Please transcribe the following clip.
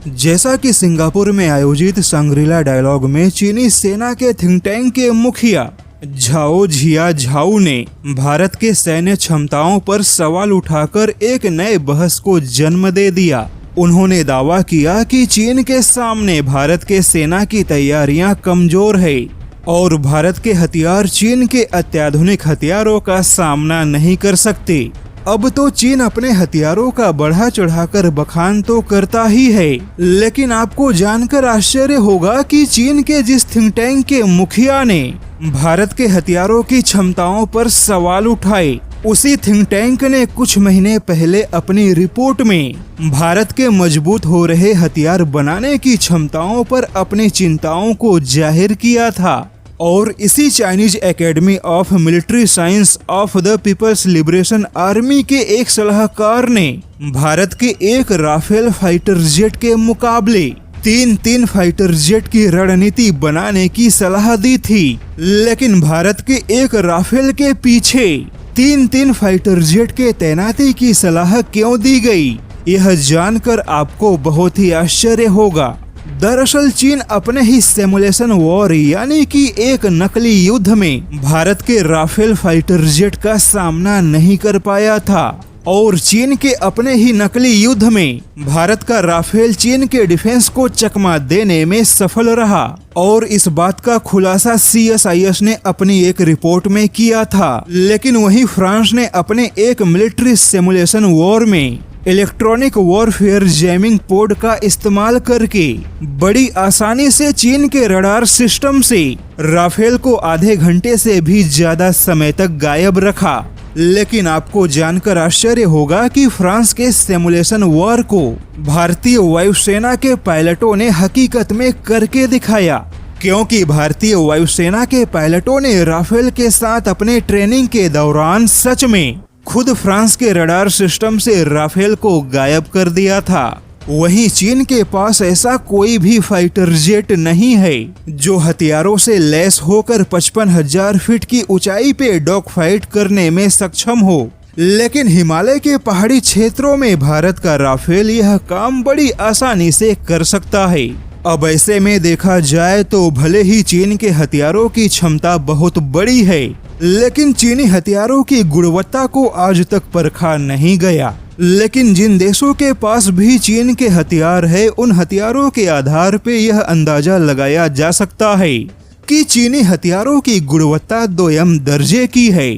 जैसा कि सिंगापुर में आयोजित सांग्रीला डायलॉग में चीनी सेना के थिंक टैंक के मुखिया झाओ झिया झाऊ ने भारत के सैन्य क्षमताओं पर सवाल उठाकर एक नए बहस को जन्म दे दिया। उन्होंने दावा किया कि चीन के सामने भारत के सेना की तैयारियां कमजोर है और भारत के हथियार चीन के अत्याधुनिक हथियारों का सामना नहीं कर सकते। अब तो चीन अपने हथियारों का बढ़ा चढ़ाकर बखान तो करता ही है, लेकिन आपको जानकर आश्चर्य होगा कि चीन के जिस थिंक टैंक के मुखिया ने भारत के हथियारों की क्षमताओं पर सवाल उठाए, उसी थिंक टैंक ने कुछ महीने पहले अपनी रिपोर्ट में भारत के मजबूत हो रहे हथियार बनाने की क्षमताओं पर अपनी चिंताओं को जाहिर किया था। और इसी Chinese academy of military science of the people's liberation army के एक सलाहकार ने भारत के एक राफेल फाइटर जेट के मुकाबले तीन फाइटर जेट की रणनीति बनाने की सलाह दी थी। लेकिन भारत के एक राफेल के पीछे तीन फाइटर जेट के तैनाती की सलाह क्यों दी गई, यह जानकर आपको बहुत ही आश्चर्य होगा। दरअसल चीन अपने ही सिमुलेशन वॉर यानी कि एक नकली युद्ध में भारत के राफेल फाइटर जेट का सामना नहीं कर पाया था और चीन के अपने ही नकली युद्ध में भारत का राफेल चीन के डिफेंस को चकमा देने में सफल रहा। और इस बात का खुलासा CSIS ने अपनी एक रिपोर्ट में किया था। लेकिन वहीं फ्रांस ने अपने एक मिलिट्री सिमुलेशन वॉर में इलेक्ट्रॉनिक वॉरफेयर जैमिंग पोड का इस्तेमाल करके बड़ी आसानी से चीन के रडार सिस्टम से राफेल को आधे घंटे से भी ज्यादा समय तक गायब रखा। लेकिन आपको जानकर आश्चर्य होगा कि फ्रांस के सिमुलेशन वॉर को भारतीय वायुसेना के पायलटों ने हकीकत में करके दिखाया, क्योंकि भारतीय वायुसेना के पायलटों ने राफेल के साथ अपने ट्रेनिंग के दौरान सच में खुद फ्रांस के रडार सिस्टम से राफेल को गायब कर दिया था। वहीं चीन के पास ऐसा कोई भी फाइटर जेट नहीं है जो हथियारों से लैस होकर 55,000 फीट की ऊंचाई पे डॉग फाइट करने में सक्षम हो। लेकिन हिमालय के पहाड़ी क्षेत्रों में भारत का राफेल यह काम बड़ी आसानी से कर सकता है। अब ऐसे में देखा जाए तो भले ही चीन के हथियारों की क्षमता बहुत बड़ी है, लेकिन चीनी हथियारों की गुणवत्ता को आज तक परखा नहीं गया। लेकिन जिन देशों के पास भी चीन के हथियार है, उन हथियारों के आधार पे यह अंदाजा लगाया जा सकता है कि चीनी हथियारों की गुणवत्ता दोयम दर्जे की है।